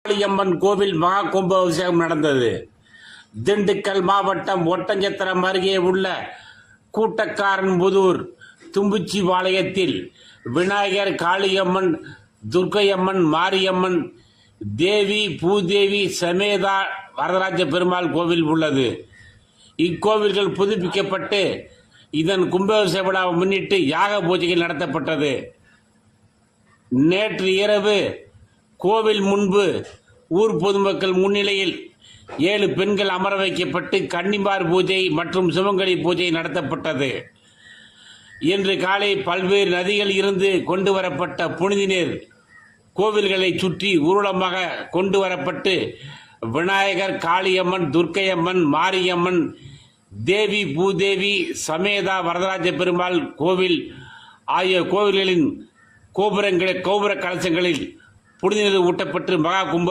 காளியம்மன் கோவில் மகா கும்பாபிஷேகம் நடந்தது. திண்டுக்கல் மாவட்டம் ஒட்டஞ்சத்திரம் அருகே உள்ள கூட்டக்காரன்புதூர் தும்புச்சிபாளையத்தில் விநாயகர், காளியம்மன், துர்க்கையம்மன், மாரியம்மன், தேவி பூதேவி சமேதா வரதராஜ பெருமாள் கோவில் உள்ளது. இக்கோவில்கள் புதுப்பிக்கப்பட்டு இதன் கும்பாபிஷேக விழாவை முன்னிட்டு யாக பூஜைகள் நடத்தப்பட்டது. நேற்று இரவு கோவில் முன்பு ஊர் பொதுமக்கள் முன்னிலையில் 7 பெண்கள் அமர வைக்கப்பட்டு கன்னிமார் பூஜை மற்றும் சுமங்கலி பூஜை நடத்தப்பட்டது. இன்று காலை பல்வேறு நதிகளில் இருந்து கொண்டு வரப்பட்ட புனித நீர் கோவில்களை சுற்றி ஊர்வலமாக கொண்டு வரப்பட்டு விநாயகர், காளியம்மன், துர்க்கையம்மன், மாரியம்மன், தேவி பூதேவி சமேதா வரதராஜ பெருமாள் கோவில் ஆகிய கோவில்களின் கோபுர கலசங்களில் புனித நீர் ஊட்டப்பட்டு மகா கும்ப